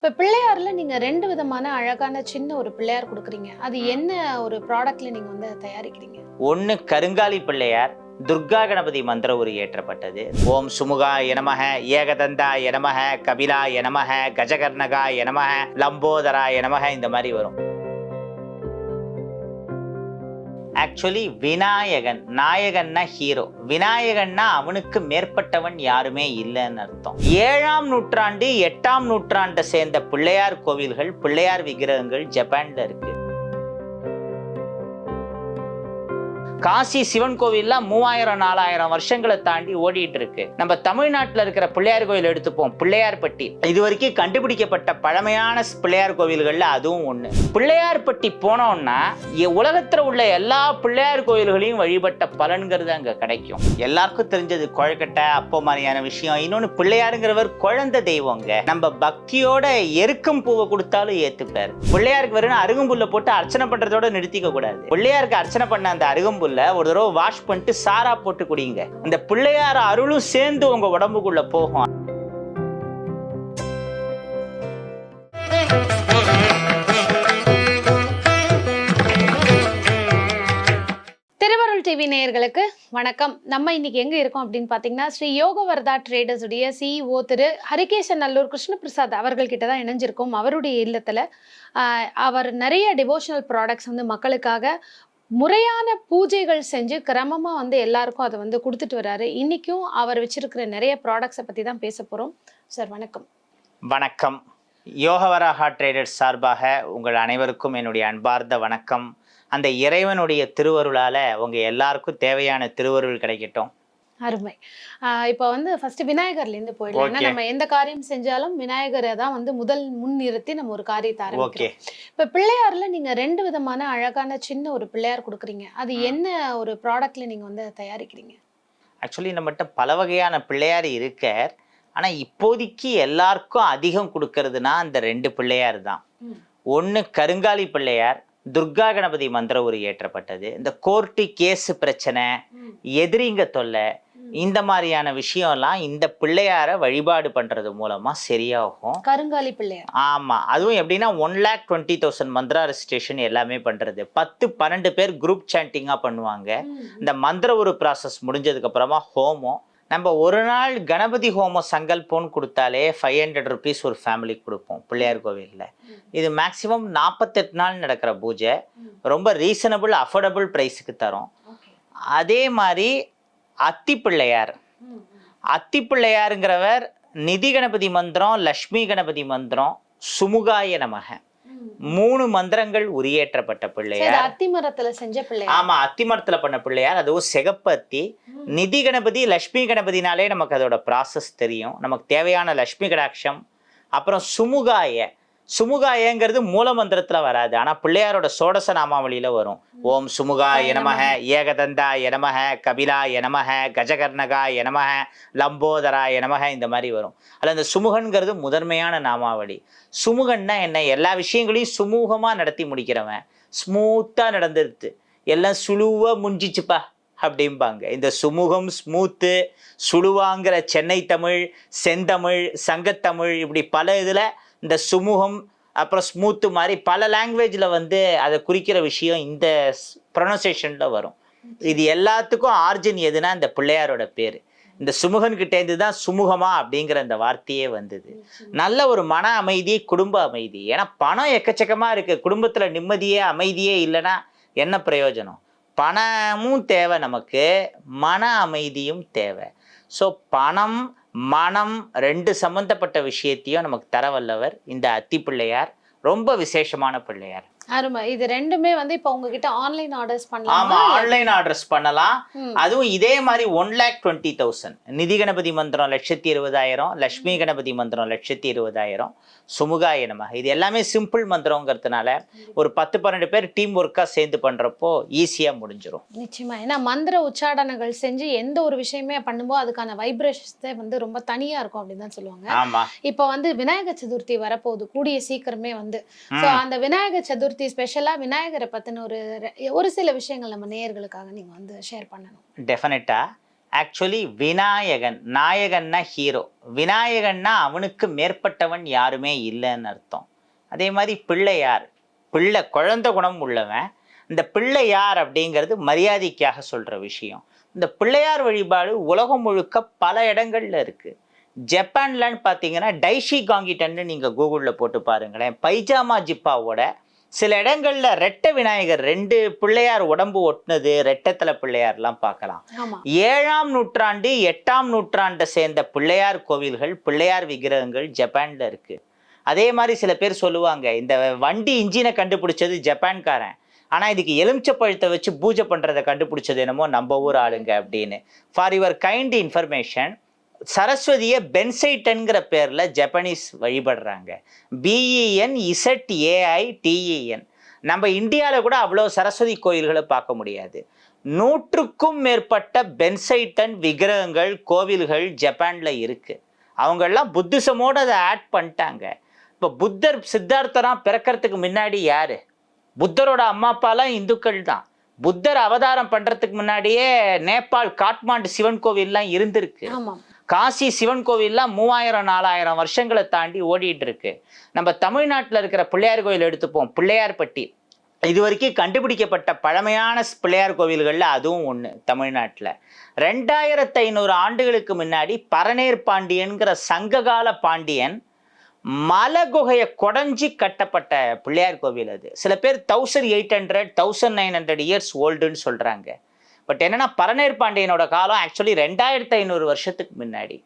இப்ப பிள்ளையார்ல நீங்க 2 விதமான அழகான சின்ன ஒரு பிள்ளையார் குடுக்குறீங்க. அது என்ன ஒரு ப்ராடக்ட்ல நீங்க வந்து தயாரிக்கிறீங்க? ஒன்று கருங்காலி பிள்ளையார் துர்கா கணபதி மந்திர உரு ஏற்றப்பட்டது. ஓம் சுமுகா எனமக, ஏகதந்தா எனமக, கபிலா எனமக, கஜகர்ணகா எனமக, லம்போதரா எனமக, இந்த மாதிரி வரும். ஆக்சுவலி விநாயகன், நாயகன்னா ஹீரோ, விநாயகன்னா அவனுக்கு மேற்பட்டவன் யாருமே இல்லைன்னு அர்த்தம். 7ஆம் நூற்றாண்டு 8ஆம் நூற்றாண்டை சேர்ந்த பிள்ளையார் கோவில்கள், பிள்ளையார் விக்கிரகங்கள் ஜப்பான்ல இருக்கு. காசி சிவன் கோவில்ல 3000-4000 வருஷங்களை தாண்டி ஓடிட்டு இருக்கு. நம்ம தமிழ்நாட்டில் இருக்கிற பிள்ளையார் கோவில் எடுத்துப்போம், பிள்ளையார்பட்டி. இது வரைக்கும் கண்டுபிடிக்கப்பட்ட பழமையான பிள்ளையார் கோவில்கள்ல அதுவும் ஒண்ணு. பிள்ளையார்பட்டி போனோம்னா உலகத்துல உள்ள எல்லா பிள்ளையார் கோவில்களையும் வழிபட்ட பலன்கிறது அங்க கிடைக்கும். எல்லாருக்கும் தெரிஞ்சது கொழுக்கட்டை, அப்போ மாதிரியான விஷயம். இன்னொன்னு, பிள்ளையாருங்கிறவர் குழந்தை தெய்வங்க. நம்ம பக்தியோட எருக்கும் பூவை கொடுத்தாலும் ஏத்துப்பாரு. பிள்ளையாருக்கு வெறும் அருகம்புல்ல போட்டு அர்ச்சனை பண்றதோட நிறுத்திக்க கூடாது. பிள்ளையாருக்கு அர்ச்சனை பண்ண அந்த அருகம்புல் ஒரு தடவை வாஷ் பண்ணிட்டு சாரா போட்டு குடிங்க. அந்த பிள்ளையார் அருளும் சேர்ந்து உங்க உடம்புக்குள்ள போகும். திருவருள் டிவி நேயர்களுக்கு வணக்கம். நம்ம இன்னைக்கு எங்க இருக்கோம் அப்படின்னு பாத்தீங்கன்னா, ஸ்ரீ யோகவர்தா ட்ரேடர்ஸ் உடைய சிஇஓ திரு ஹரிகேசநல்லூர் கிருஷ்ணபிரசாத் அவர்கள் கிட்ட தான் இணைஞ்சிருக்கோம். அவருடைய இல்லத்துல அவர் நிறைய டிவோஷனல் ப்ராடக்ட்ஸ் வந்து மக்களுக்காக முறையான பூஜைகள் செஞ்சு கிரமமா வந்து எல்லாருக்கும் அதை வந்து கொடுத்துட்டு வர்றாரு. இன்னைக்கும் அவர் வச்சிருக்கிற நிறைய ப்ராடக்ட்ஸை பத்தி தான் பேச போறோம். சார் வணக்கம். வணக்கம். யோகவராகா ட்ரேடர்ஸ் சார்பாக உங்கள் அனைவருக்கும் என்னுடைய அன்பார்ந்த வணக்கம். அந்த இறைவனுடைய திருவருளால உங்க எல்லாருக்கும் தேவையான திருவருள் கிடைக்கட்டும். அருமை. இப்போ வந்து ஃபர்ஸ்ட் விநாயகர்லேருந்து போயிடலாம். ஏன்னா நம்ம எந்த காரியம் செஞ்சாலும் விநாயகரை தான் வந்து முதல் முன் நிறுத்தி நம்ம ஒரு காரியத்தை ஆரம்பிக்கிறோம். இப்போ பிள்ளையார்ல நீங்க 2 விதமான அழகான சின்ன ஒரு பிள்ளையார் கொடுக்குறீங்க. அது என்ன ஒரு ப்ராடக்ட்ல நீங்க வந்து தயாரிக்கிறீங்க? ஆக்சுவலி நம்மகிட்ட பல வகையான பிள்ளையார் இருக்க, ஆனா இப்போதைக்கு எல்லாருக்கும் அதிகம் கொடுக்கறதுனா அந்த 2 பிள்ளையார் தான். ஒன்று கருங்காலி பிள்ளையார் துர்கா கணபதி மந்திர உரு ஏற்றப்பட்டது. இந்த கோர்ட்டு கேஸ் பிரச்சனை, எதிரிங்க தொல்லை, இந்த மாதிரியான விஷயம்லாம் இந்த பிள்ளையார வழிபாடு பண்றது மூலமா சரியாகும். கருங்காலி பிள்ளையார். ஆமா, அதுவும் எப்படின்னா 1,20,000 மந்திரா ரெஜிஸ்ட்ரேஷன் எல்லாமே பண்றது. 10-12 பேர் குரூப் சாண்டிங்கா பண்ணுவாங்க. இந்த மந்திர ஒரு ப்ராசஸ் முடிஞ்சதுக்கு அப்புறமா ஹோமம். நம்ம ஒரு நாள் கணபதி ஹோமம் சங்கல்போன்னு கொடுத்தாலே 500 ருபீஸ் ஒரு ஃபேமிலிக்கு கொடுப்போம் பிள்ளையார் கோவிலில். இது மேக்சிமம் 48 நாள் நடக்கிற பூஜை. ரொம்ப ரீசனபிள் அஃபோர்டபுள் ப்ரைஸுக்கு தரோம். அதே மாதிரி அத்தி பிள்ளையார், அத்தி பிள்ளையாருங்கிறவர் நிதி கணபதி மந்திரம், லக்ஷ்மி கணபதி மந்திரம், சுமுகாய நமக, 3 மந்திரங்கள் உரியேற்றப்பட்ட பிள்ளையார். அத்தி மரத்துல செஞ்ச பிள்ளையார். ஆமா, அத்தி மரத்துல பண்ண பிள்ளையார். அதுவும் சிகப்பு அத்தி. நிதி கணபதி, லட்சுமி கணபதினாலே நமக்கு அதோட ப்ராசஸ் தெரியும். நமக்கு தேவையான லட்சுமி கடாட்சம். அப்புறம் சுமுகாய, சுமுகாயங்கிறது மூல மந்திரத்துல வராது, ஆனா பிள்ளையாரோட சோடச நாமாவளியில வரும். ஓம் சுமுகா எனமக, ஏகதந்தா எனமக, கபிலா எனமக, கஜகர்ணகா எனமக, லம்போதரா எனமக, இந்த மாதிரி வரும். அதில் அந்த சுமுகன்கிறது முதன்மையான நாமாவளி. சுமுகன்னா என்ன? எல்லா விஷயங்களையும் சுமூகமா நடத்தி முடிக்கிறவன், ஸ்மூத்தா நடந்துருது, எல்லாம் சுழுவா முடிஞ்சிச்சுப்பா அப்படிம்பாங்க. இந்த சுமூகம், ஸ்மூத்து, சுழுவாங்கிற சென்னை தமிழ், செந்தமிழ், சங்கத்தமிழ், இப்படி பல இதில் இந்த சுமூகம் அப்புறம் ஸ்மூத்து மாதிரி பல லாங்குவேஜில் வந்து அதை குறிக்கிற விஷயம் இந்த ப்ரொனன்சியேஷனில் வரும். இது எல்லாத்துக்கும் ஆர்ஜின் எதுனா இந்த பிள்ளையாரோட பேர். இந்த சுமுகன்கிட்டேருந்து தான் சுமூகமா அப்படிங்கிற அந்த வார்த்தையே வந்தது. நல்ல ஒரு மன அமைதி, குடும்ப அமைதி. ஏன்னா பணம் எக்கச்சக்கமாக இருக்குது, குடும்பத்தில் நிம்மதியே அமைதியே இல்லைன்னா என்ன பிரயோஜனம்? பணமும் தேவை நமக்கு, மன அமைதியும் தேவை. ஸோ பணம் மனம் 2 சம்பந்தப்பட்ட விஷயத்தையும் நமக்கு தர வல்லவர் இந்த அத்தி பிள்ளையார். ரொம்ப விசேஷமான பிள்ளையார். அருமை. இது 2மே வந்து இப்போ உங்ககிட்ட ஆன்லைன் ஆர்டர்ஸ் பண்ணலாம். ஆமா, ஆன்லைன் ஆர்டர்ஸ் பண்ணலாம். அதுவும் இதே மாதிரி 1,20,000. நிதி கணபதி மந்திரம் 1,20,000, லட்சுமி கணபதி மந்திரம் 1,20,000, சுமுகாய நமக, இது எல்லாமே சிம்பிள் மந்திரங்கிறதுனால ஒரு 10-12 பேர் டீம் ஒர்க்கா சேர்ந்து பண்றப்போ ஈஸியா முடிஞ்சிடும். நிச்சயமா. ஏன்னா மந்திர உச்சாடனங்கள் செஞ்சு எந்த ஒரு விஷயமே பண்ணும்போது அதுக்கான வைப்ரேஷன்ஸே வந்து ரொம்ப தனியா இருக்கும் அப்படின்னு தான் சொல்லுவாங்க. ஆமா, இப்போ வந்து விநாயகர் சதுர்த்தி வரப்போகுது கூடிய சீக்கிரமே வந்து. ஸோ அந்த விநாயகர் சதுர்த்தி ஸ்பெஷலா விநாயகரை பத்தின ஒரு சில விஷயங்கள் நம்ம நேயர்களுக்காக நீங்க வந்து ஷேர் பண்ணணும். டெஃபினட்டா. ஆக்சுவலி விநாயகன். நாயகன்னா ஹீரோ, விநாயகன்னா அவனுக்கு மேற்பட்டவன் யாருமே இல்லைன்னு அர்த்தம். அதே மாதிரி பிள்ளையார், பிள்ளை குழந்தை குணம் உள்ளவன். இந்த பிள்ளையார் அப்படிங்கிறது மரியாதைக்காக சொல்ற விஷயம். இந்த பிள்ளையார் வழிபாடு உலகம் முழுக்க பல இடங்கள்ல இருக்கு. ஜப்பான்லன்னு பார்த்தீங்கன்னா டைஷி காங்கிட்டன்னு நீங்க கூகுளில் போட்டு பாருங்களேன். பைஜாமா ஜிப்பாவோட சில இடங்கள்ல ரெட்டை விநாயகர், 2 பிள்ளையார் உடம்பு ஒட்டினது ரெட்டத்தலை பிள்ளையார்லாம் பார்க்கலாம். 7ஆம் நூற்றாண்டு 8ஆம் நூற்றாண்டை சேர்ந்த பிள்ளையார் கோவில்கள், பிள்ளையார் விக்கிரகங்கள் ஜப்பான்ல இருக்கு. அதே மாதிரி சில பேர் சொல்லுவாங்க, இந்த வண்டி இன்ஜினை கண்டுபிடிச்சது ஜப்பான்காரன், ஆனா இதுக்கு எலுமிச்சை பழத்தை வச்சு பூஜை பண்றதை கண்டுபிடிச்சது என்னமோ நம்ம ஊர் ஆளுங்க அப்படின்னு. ஃபார் யுவர் கைண்ட் இன்ஃபர்மேஷன், சரஸ்வதியை பென்சைட்டன்கிற பேர்ல ஜப்பனீஸ் வழிபடுறாங்க. BENZAITEN. நம்ம இந்தியாவில் கூட அவ்வளோ சரஸ்வதி கோயில்களை பார்க்க முடியாது. 100க்கும் மேற்பட்ட பென்சைட்டன் விக்கிரகங்கள், கோவில்கள் ஜப்பான்ல இருக்கு. அவங்கெல்லாம் புத்திசமோட அதை ஆட் பண்ணிட்டாங்க. இப்போ புத்தர் சித்தார்த்தராம் பிறக்கிறதுக்கு முன்னாடி யாரு? புத்தரோட அம்மா அப்பாலாம் இந்துக்கள் தான். புத்தர் அவதாரம் பண்றதுக்கு முன்னாடியே நேபாள் காட்மாண்டு சிவன் கோவில்லாம் இருந்திருக்கு. காசி சிவன் கோவில்லாம் 3000-4000 வருஷங்களை தாண்டி ஓடிட்டு இருக்கு. நம்ம தமிழ்நாட்டில் இருக்கிற பிள்ளையார் கோயில் எடுத்துப்போம், பிள்ளையார்பட்டி. இது வரைக்கும் கண்டுபிடிக்கப்பட்ட பழமையான பிள்ளையார் கோவில்கள்ல அதுவும் ஒன்று தமிழ்நாட்டில். 2500 ஆண்டுகளுக்கு முன்னாடி பரநேர் பாண்டியன்கிற சங்ககால பாண்டியன் மலை குகையை கொடைஞ்சி கட்டப்பட்ட பிள்ளையார் கோவில் அது. சில பேர் 1800-1900 இயர்ஸ் ஓல்டுன்னு சொல்றாங்க. பட் என்னன்னா பரநேர் பாண்டியனோட காலம் ஆக்சுவலி 2500 வருஷத்துக்கு முன்னாடி.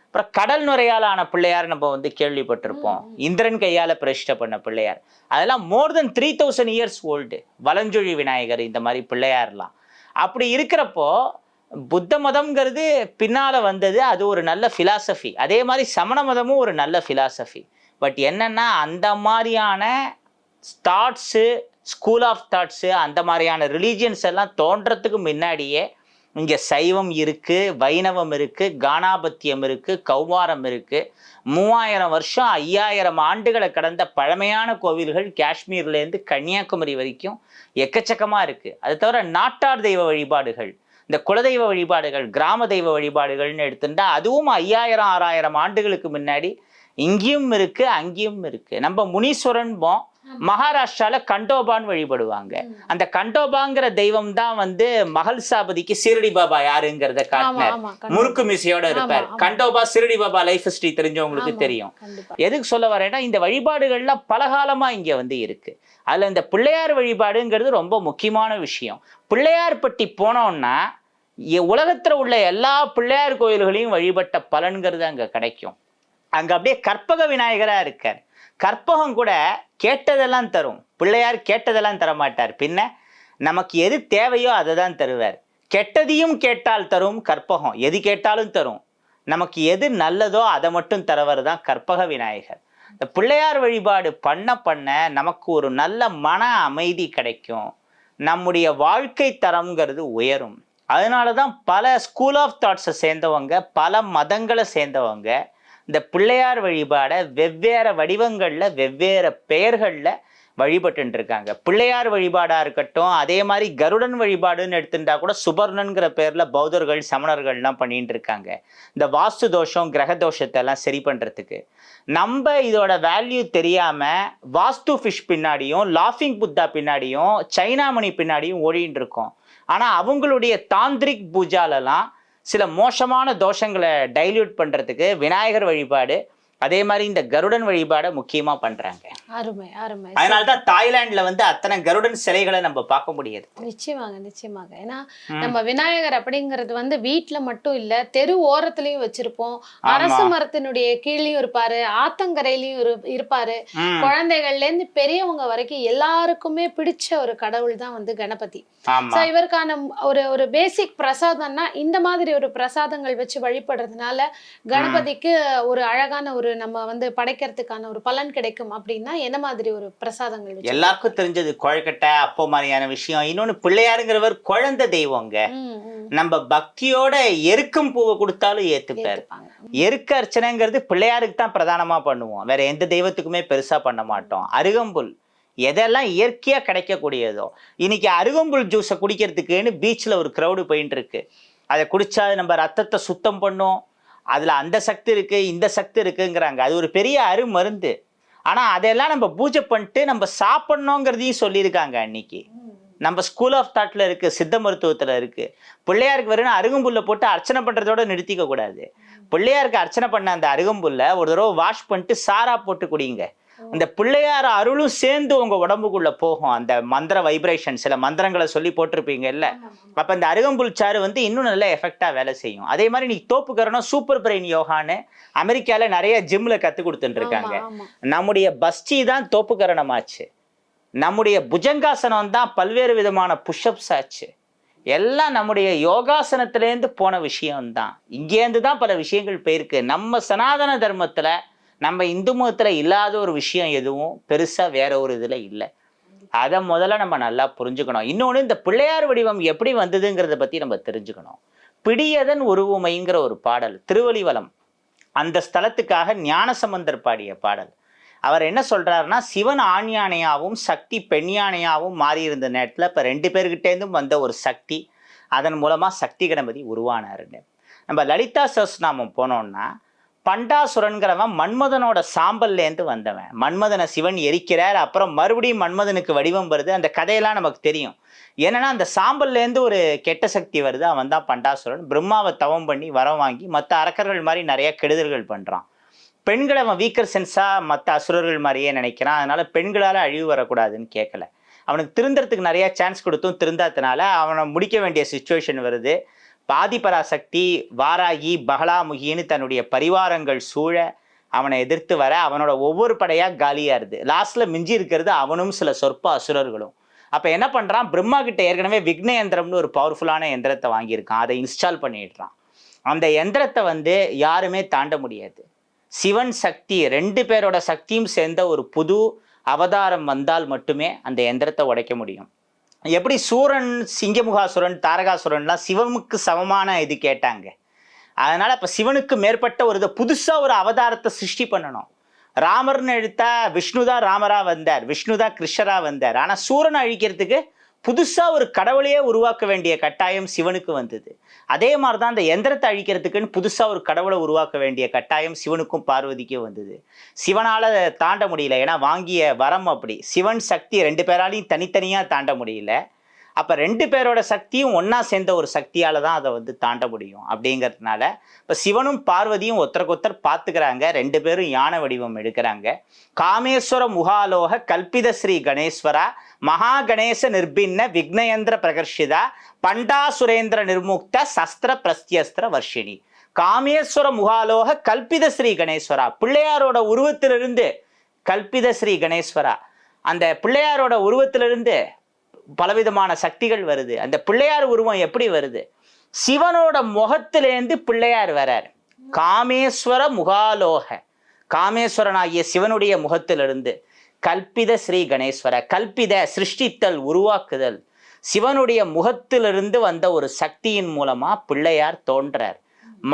அப்புறம் கடல் நுரையாலான பிள்ளையார் நம்ம வந்து கேள்விப்பட்டிருப்போம். இந்திரன் கையால பிரதிஷ்டை பண்ண பிள்ளையார், அதெல்லாம் மோர் தென் 3000 இயர்ஸ் ஓல்டு. வலஞ்சுழி விநாயகர், இந்த மாதிரி பிள்ளையார்லாம். அப்படி இருக்கிறப்போ புத்த மதம்ங்கிறது பின்னால வந்தது, அது ஒரு நல்ல ஃபிலாசபி. அதே மாதிரி சமண மதமும் ஒரு நல்ல ஃபிலாசபி. பட் என்னன்னா அந்த மாதிரியான தாட்ஸு, ஸ்கூல் ஆஃப் தாட்ஸு, அந்த மாதிரியான ரிலீஜியன்ஸ் எல்லாம் தோன்றதுக்கு முன்னாடியே இங்கே சைவம் இருக்கு, வைணவம் இருக்கு, கானாபத்தியம் இருக்கு, கௌமாரம் இருக்கு. 3000 வருஷம் 5000 ஆண்டுகளை கடந்த பழமையான கோவில்கள் காஷ்மீர்லேருந்து கன்னியாகுமரி வரைக்கும் எக்கச்சக்கமா இருக்கு. அது தவிர நாட்டார் தெய்வ வழிபாடுகள், இந்த குலதெய்வ வழிபாடுகள், கிராம தெய்வ வழிபாடுகள்னு எடுத்துட்டா அதுவும் 5000-6000 ஆண்டுகளுக்கு முன்னாடி இங்கேயும் இருக்கு, அங்கேயும் இருக்கு. நம்ம முனீஸ்வரன் மகாராஷ்டிரால கண்டோபான்னு வழிபடுவாங்க. அந்த கண்டோபாங்கிற தெய்வம் தான் வந்து மகள் சாபதிக்கு சீரடி பாபா யாருங்கிறத காட்டினார். முறுக்கு மிசையோட இருப்பார் கண்டோபா. சீரடி பாபா லைஃப் ஹிஸ்டரி தெரிஞ்சவங்களுக்கு தெரியும். எதுக்கு சொல்ல வரேன்னா, இந்த வழிபாடுகள்லாம் பலகாலமா இங்க வந்து இருக்கு. அதுல இந்த பிள்ளையார் வழிபாடுங்கிறது ரொம்ப முக்கியமான விஷயம். பிள்ளையார்பட்டி போனோம்னா உலகத்துல உள்ள எல்லா பிள்ளையார் கோயில்களையும் வழிபட்ட பலன்கிறது அங்க கிடைக்கும். அங்க அப்படியே கற்பக விநாயகரா இருக்கார். கற்பகம் கூட கேட்டதெல்லாம் தரும். பிள்ளையார் கேட்டதெல்லாம் தர மாட்டார். பின்ன நமக்கு எது தேவையோ அதை தான் தருவார். கெட்டதையும் கேட்டால் தரும் கற்பகம், எது கேட்டாலும் தரும். நமக்கு எது நல்லதோ அதை மட்டும் தரவர் தான் கற்பக விநாயகர். இந்த பிள்ளையார் வழிபாடு பண்ண பண்ண நமக்கு ஒரு நல்ல மன அமைதி கிடைக்கும். நம்முடைய வாழ்க்கை தரம்ங்கிறது உயரும். அதனால தான் பல ஸ்கூல் ஆஃப் தாட்ஸை சேர்ந்தவங்க, பல மதங்களை சேர்ந்தவங்க இந்த பிள்ளையார் வழிபாடை வெவ்வேறு வடிவங்கள்ல, வெவ்வேறு பெயர்கள்ல வழிபட்டு இருக்காங்க. பிள்ளையார் வழிபாடா இருக்கட்டும், அதே மாதிரி கருடன் வழிபாடுன்னு எடுத்துட்டா கூட சுபர்ணன்கிற பேர்ல பௌத்தர்கள், சமணர்கள்லாம் பண்ணிட்டு இருக்காங்க. இந்த வாஸ்து தோஷம், கிரக தோஷத்தை எல்லாம் சரி பண்றதுக்கு நம்ம இதோட வேல்யூ தெரியாம வாஸ்து ஃபிஷ் பின்னாடியும், லாஃபிங் புத்தா பின்னாடியும், சைனாமணி பின்னாடியும் ஓடிட்டு இருக்கோம். ஆனா அவங்களுடைய தாந்திரிக் பூஜாலெல்லாம் சில மோசமான தோஷங்களை டைல்யூட் பண்றதுக்கு விநாயகர் வழிபாடு, அதே மாதிரி இந்த கருடன் வழிபாடை முக்கியமா பண்றாங்க. அருமை அருமை. அதனாலதான் தாய்லாந்துல வந்து அத்தனை கருடன் சிலைகளை நம்ம பார்க்க முடியாது. நிச்சயமாக நிச்சயமாக. ஏன்னா நம்ம விநாயகர் அப்படிங்கிறது வந்து வீட்டுல மட்டும் இல்ல, தெரு ஓரத்துலயும் வச்சிருப்போம். அரச மரத்தினுடைய கீழயும் இருப்பாரு, ஆத்தங்கரையிலயும் இருப்பாரு. குழந்தைகள்ல இருந்து பெரியவங்க வரைக்கும் எல்லாருக்குமே பிடிச்ச ஒரு கடவுள் தான் வந்து கணபதி. இவருக்கான ஒரு பேசிக் பிரசாதம்னா இந்த மாதிரி ஒரு பிரசாதங்கள் வச்சு வழிபடுறதுனால கணபதிக்கு ஒரு அழகான ஒரு நம்ம வந்து படைக்கிறதுக்கான ஒரு பலன் கிடைக்கும். அப்படின்னா என்ன மாதிரி ஒரு பிரசாதங்கள்? எல்லாருக்கும் தெரிஞ்சது கொழுக்கட்டை, அப்போ மாதிரியான விஷயம். இன்னொன்னு பிள்ளையாருங்கிறவர் குழந்தை தெய்வங்க. நம்ம பக்தியோட எருக்கும் பூவை கொடுத்தாலும் ஏத்துப்பாரு. எருக்க அர்ச்சனைங்கிறது பிள்ளையாருக்கு தான் பிரதானமா பண்ணுவோம், வேற எந்த தெய்வத்துக்குமே பெருசா பண்ண மாட்டோம். அருகம்புல் எதெல்லாம் இயற்கையா கிடைக்கக்கூடியதோ. இன்னைக்கு அருகம்புல் ஜூஸை குடிக்கிறதுக்குன்னு பீச்ல ஒரு கிரௌடு போயிட்டு இருக்கு. அதை குடிச்சா நம்ம ரத்தத்தை சுத்தம் பண்ணும், அதில் அந்த சக்தி இருக்குது இந்த சக்தி இருக்குங்கிறாங்க. அது ஒரு பெரிய அருமருந்து. ஆனால் அதெல்லாம் நம்ம பூஜை பண்ணிட்டு நம்ம சாப்பிட்ணுங்கிறதையும் சொல்லியிருக்காங்க அன்னைக்கு. நம்ம ஸ்கூல் ஆஃப் தாட்ல இருக்கு, சித்த மருத்துவத்தில் இருக்கு. பிள்ளையாருக்கு வெறும் அருகம்புல்லை போட்டு அர்ச்சனை பண்ணுறதோட நிறுத்திக்க கூடாது. பிள்ளையாருக்கு அர்ச்சனை பண்ண அந்த அருகம்புல்லை ஒரு தடவை வாஷ் பண்ணிட்டு சாரா போட்டு குடிங்க. அந்த பிள்ளையார் அருளும் சேர்ந்து உங்க உடம்புக்குள்ள போகும். அந்த மந்திர வைப்ரேஷன், சில மந்திரங்களை சொல்லி போட்டிருப்பீங்க இல்ல, அப்ப இந்த அருகம்புல் சாறு இன்னும் நல்ல எஃபெக்டா வேலை செய்யும். அதே மாதிரி நீ தோப்புக்கரணம் சூப்பர் பிரெயின் யோகான்னு அமெரிக்கால நிறைய ஜிம்ல கத்து கொடுத்துட்டு இருக்காங்க. நம்முடைய பஸ்டி தான் தோப்புக்கரணம் ஆச்சு, நம்முடைய புஜங்காசனம் தான் பல்வேறு விதமான புஷ்அப்ஸ் ஆச்சு. எல்லாம் நம்முடைய யோகாசனத்திலேருந்து போன விஷயம்தான். இங்கேருந்து தான் பல விஷயங்கள் போயிருக்கு. நம்ம சனாதன தர்மத்துல, நம்ம இந்து மதத்துல இல்லாத ஒரு விஷயம் எதுவும் பெருசா வேற ஒரு இதுல இல்லை. அதை முதல்ல நம்ம நல்லா புரிஞ்சுக்கணும். இன்னொன்று, இந்த பிள்ளையார் வடிவம் எப்படி வந்ததுங்கிறத பத்தி நம்ம தெரிஞ்சுக்கணும். பிடியதன் உருவுமைங்கிற ஒரு பாடல், திருவலிவலம் அந்த ஸ்தலத்துக்காக ஞானசம்பந்தர் பாடிய பாடல். அவர் என்ன சொல்றாருன்னா, சிவன் ஆண் யானையாவும் சக்தி பெண் யானையாவும் மாறி இருந்த நேரத்தில் இப்போ 2 பேர்கிட்டேருந்தும் வந்த ஒரு சக்தி, அதன் மூலமா சக்தி கணபதி உருவானாருன்னு. நம்ம லலிதா சஹஸ்ரநாமம் போனோம்னா, பண்டாசுரன்கிறவன் மன்மதனோட சாம்பல்லேருந்து வந்தவன். மன்மதனை சிவன் எரிக்கிறார், அப்புறம் மறுபடியும் மன்மதனுக்கு வடிவம் வருது. அந்த கதையெல்லாம் நமக்கு தெரியும். ஏன்னா அந்த சாம்பல்லேருந்து ஒரு கெட்ட சக்தி வருது, அவன் தான் பண்டாசுரன். பிரம்மாவை தவம் பண்ணி வரம் வாங்கி மற்ற அரக்கர்கள் மாதிரி நிறைய கெடுதல்கள் பண்றான். பெண்களை அவன் வீக்கர் சென்ஸா மற்ற அசுரர்கள் மாதிரியே நினைக்கிறான். அதனால பெண்களால் அழிவு வரக்கூடாதுன்னு கேட்கல. அவனுக்கு திருந்தறதுக்கு நிறைய சான்ஸ் கொடுத்தும் திருந்தாதனால அவனை முடிக்க வேண்டிய சுச்சுவேஷன் வருது. ஆதிபராசக்தி, வாராகி, பகலாமுகின்னு தன்னுடைய பரிவாரங்கள் சூழ அவனை எதிர்த்து வர அவனோட ஒவ்வொரு படையா காலியாருது. லாஸ்ட்ல மிஞ்சி இருக்கிறது அவனும் சில சொற்ப அசுரர்களும். அப்ப என்ன பண்றான், பிரம்மா கிட்ட ஏற்கனவே விக்ன யந்திரம்னு ஒரு பவர்ஃபுல்லான யந்திரத்தை வாங்கியிருக்கான். அதை இன்ஸ்டால் பண்ணிடுறான். அந்த யந்திரத்தை யாருமே தாண்ட முடியாது. சிவன் சக்தி 2 பேரோட சக்தியும் சேர்ந்த ஒரு புது அவதாரம் வந்தால் மட்டுமே அந்த யந்திரத்தை உடைக்க முடியும். எப்படி சூரன், சிங்கமுகாசுரன், தாரகாசுரன்லாம் சிவனுக்கு சமமான இது கேட்டாங்க. அதனால இப்ப சிவனுக்கு மேற்பட்ட ஒரு புதுசா ஒரு அவதாரத்தை சிருஷ்டி பண்ணணும். ராமர்னு எடுத்தா விஷ்ணுதான் ராமரா வந்தார், விஷ்ணுதான் கிருஷ்ணரா வந்தார். ஆனா சூரனை அழிக்கிறதுக்கு புதுசா ஒரு கடவுளையே உருவாக்க வேண்டிய கட்டாயம் சிவனுக்கு வந்தது. அதே மாதிரிதான் அந்த எந்திரத்தை அழிக்கிறதுக்குன்னு புதுசா ஒரு கடவுளை உருவாக்க வேண்டிய கட்டாயம் சிவனுக்கும் பார்வதிக்கும் வந்தது. சிவனால தாண்ட முடியல, ஏன்னா வாங்கிய வரம் அப்படி. சிவன் சக்தி 2 பேராலையும் தனித்தனியா தாண்ட முடியல. அப்ப 2 பேரோட சக்தியும் ஒன்னா சேர்ந்த ஒரு சக்தியால தான் அதை தாண்ட முடியும். அப்படிங்கிறதுனால இப்ப சிவனும் பார்வதியும் ஒருத்தருக்கொத்தர் பார்த்துக்கிறாங்க. 2 பேரும் யானை வடிவம் எடுக்கிறாங்க. காமேஸ்வர முகாலோக கல்பித ஸ்ரீ கணேஸ்வரா மகா கணேச நிர்பின்ன விக்னயந்திர பிரகர்ஷிதா பண்டாசுரேந்திர நிர்முக்த சஸ்திர பிரஸ்தியஸ்திர வர்ஷினி. காமேஸ்வர முகாலோக கல்பித ஸ்ரீ கணேஸ்வரா, பிள்ளையாரோட உருவத்திலிருந்து கல்பித ஸ்ரீ கணேஸ்வரா, அந்த பிள்ளையாரோட உருவத்திலிருந்து பலவிதமான சக்திகள் வருது. அந்த பிள்ளையார் உருவம் எப்படி வருது, சிவனோட முகத்திலேருந்து பிள்ளையார் வரார். காமேஸ்வர முகாலோக, காமேஸ்வரனாகிய சிவனுடைய முகத்திலிருந்து கல்பித ஸ்ரீ கணேஸ்வர, கல்பித சிருஷ்டித்தல் உருவாக்குதல், சிவனுடைய முகத்திலிருந்து வந்த ஒரு சக்தியின் மூலமா பிள்ளையார் தோன்றார்.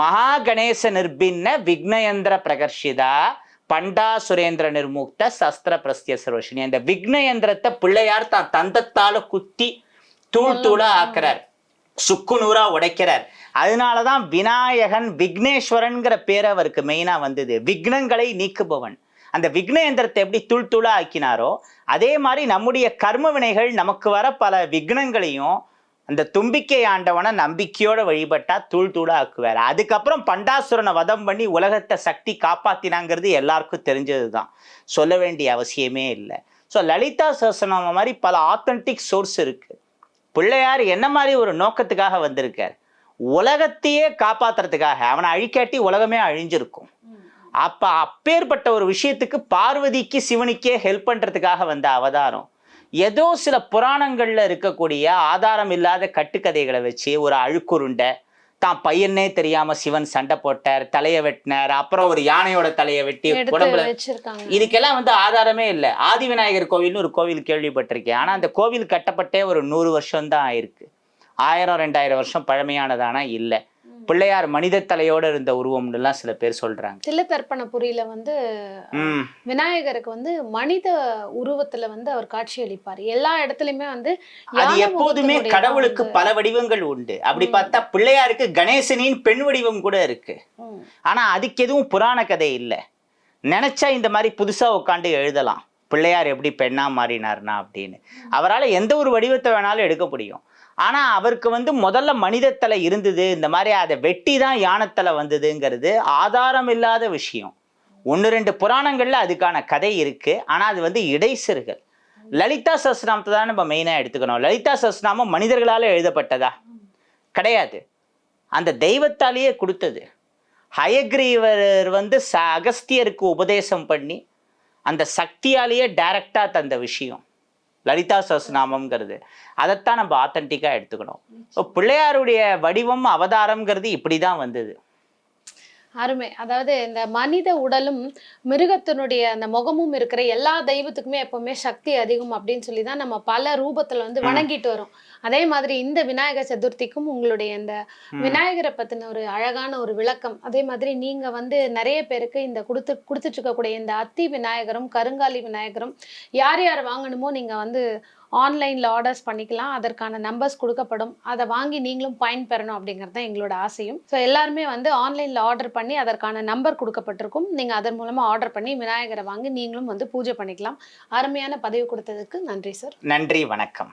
மகா கணேச நிர்பின்ன விக்னயந்திர பிரகர்ஷிதா பண்டாசுரேந்திர நிர்முக்த சஸ்திர பிரஸ்திய சர்வஷினி. அந்த விக்னயந்திரத்தை பிள்ளையார் தான் தந்தத்தால குத்தி தூள் தூளா ஆக்குறார், சுக்குநூறா உடைக்கிறார். அதனாலதான் விநாயகன் விக்னேஸ்வரன்கிற பேர் அவருக்கு மெயினா வந்தது. விக்னங்களை நீக்குபவன். அந்த விக்ன யந்திரத்தை எப்படி தூள் தூளா ஆக்கினாரோ அதே மாதிரி நம்முடைய கர்ம வினைகள் நமக்கு வர பல விக்னங்களையும் அந்த தும்பிக்கை ஆண்டவனை நம்பிக்கையோட வழிபட்டா தூள் தூளா ஆக்குவார். அதுக்கப்புறம் பண்டாசுரனை வதம் பண்ணி உலகத்தை சக்தி காப்பாத்தினாங்கிறது எல்லாருக்கும் தெரிஞ்சதுதான், சொல்ல வேண்டிய அவசியமே இல்லை. ஸோ லலிதா சஹஸ்ரநாமம் மாதிரி பல ஆத்தென்டிக் சோர்ஸ் இருக்கு. பிள்ளையார் என்ன மாதிரி ஒரு நோக்கத்துக்காக வந்திருக்கார், உலகத்தையே காப்பாத்துறதுக்காக. அவனை அழிக்காட்டி உலகமே அழிஞ்சிருக்கும். அப்ப அப்பேற்பட்ட ஒரு விஷயத்துக்கு பார்வதிக்கு சிவனுக்கே ஹெல்ப் பண்றதுக்காக வந்த அவதாரம். ஏதோ சில புராணங்கள்ல இருக்கக்கூடிய ஆதாரம் இல்லாத கட்டுக்கதைகளை வச்சு ஒரு அழுக்குருண்டை, தான் பையனே தெரியாம சிவன் சண்டை போட்டார், தலையை வெட்டினார், அப்புறம் ஒரு யானையோட தலையை வெட்டி உடம்புல, இதுக்கெல்லாம் ஆதாரமே இல்லை. ஆதிவிநாயகர் கோவில்னு ஒரு கோவில் கேள்விப்பட்டிருக்கேன். ஆனா அந்த கோவில் கட்டப்பட்டே ஒரு 100 வருஷம் தான் ஆயிருக்கு. 1000-2000 வருஷம் பழமையானதானா இல்லை. பிள்ளையார் மனித தலையோட இருந்த உருவம்னுலாம் சில பேர் சொல்றாங்க. தில்லைத்தர்ப்பண புரியில வந்து ம். விநாயகருக்கு வந்து மனித உருவத்துல வந்து அவர் காட்சி அளிப்பார். எல்லா இடத்துலயுமே வந்து அது யானை எப்போதுமே முகத்தினுடைய கடவுளுக்கு வந்து- பல வடிவங்கள் உண்டு. அப்படி பார்த்தா பிள்ளையாருக்கு கணேசனின் பெண் வடிவம் கூட இருக்கு. ம். ஆனா அதுக்கு எதுவும் புராண கதை இல்லை. நினைச்சா இந்த மாதிரி புதுசா உட்காந்து எழுதலாம், பிள்ளையார் எப்படி பெண்ணா மாறினார்னா அப்படின்னு. அவரால் எந்த ஒரு வடிவத்தை வேணாலும் எடுக்க முடியும். ஆனா அவருக்கு வந்து முதல்ல மனிதத்தலை இருந்தது, இந்த மாதிரி அதை வெட்டி தான் யானத்தலை வந்ததுங்கிறது ஆதாரம் இல்லாத விஷயம். 1-2 புராணங்கள்ல அதுக்கான கதை இருக்கு. ஆனா அது வந்து இடைசெருகல். லலிதா சஹஸ்ரநாமத்தை தான் நம்ம மெயினா எடுத்துக்கணும். லலிதா சஹஸ்ரநாமம் மனிதர்களால எழுதப்பட்டதா? கிடையாது, அந்த தெய்வத்தாலேயே கொடுத்தது. ஹயக்ரீவர் வந்து அகஸ்தியருக்கு உபதேசம் பண்ணி அந்த சக்தியாலேயே டைரக்டா தந்த விஷயம் லலிதா சஹஸ்ரநாமம்ங்கிறது. அதைத்தான் நம்ம ஆத்தன்டிக்கா எடுத்துக்கணும். இப்போ பிள்ளையாருடைய வடிவம் அவதாரம்ங்கிறது இப்படிதான் வந்தது. அருமை. அதாவது இந்த மனித உடலும் மிருகத்தினுடைய அந்த முகமும் இருக்கிற எல்லா தெய்வத்துக்குமே எப்பவுமே சக்தி அதிகம் அப்படின்னு சொல்லி தான் நம்ம பல ரூபத்துல வந்து வணங்கிட்டு வரோம். அதே மாதிரி இந்த விநாயகர் சதுர்த்திக்கும் உங்களுடைய இந்த விநாயகரை பத்தின ஒரு அழகான ஒரு விளக்கம், அதே மாதிரி நீங்க வந்து நிறைய பேருக்கு இந்த கொடுத்துட்டு இருக்கக்கூடிய இந்த அத்தி விநாயகரும் கருங்காலி விநாயகரும் யார் யார் வாங்கணுமோ நீங்க வந்து ஆன்லைனில் ஆர்டர்ஸ் பண்ணிக்கலாம். அதற்கான நம்பர்ஸ் கொடுக்கப்படும். அதை வாங்கி நீங்களும் பயன்பெறணும் அப்படிங்கிறது தான் எங்களோட ஆசையும். ஸோ எல்லாருமே வந்து ஆன்லைனில் ஆர்டர் பண்ணி அதற்கான நம்பர் கொடுக்கப்பட்டிருக்கும். நீங்கள் அதன் மூலமாக ஆர்டர் பண்ணி விநாயகரை வாங்கி நீங்களும் வந்து பூஜை பண்ணிக்கலாம். அருமையான பதிவு கொடுத்ததுக்கு நன்றி சார். நன்றி, வணக்கம்.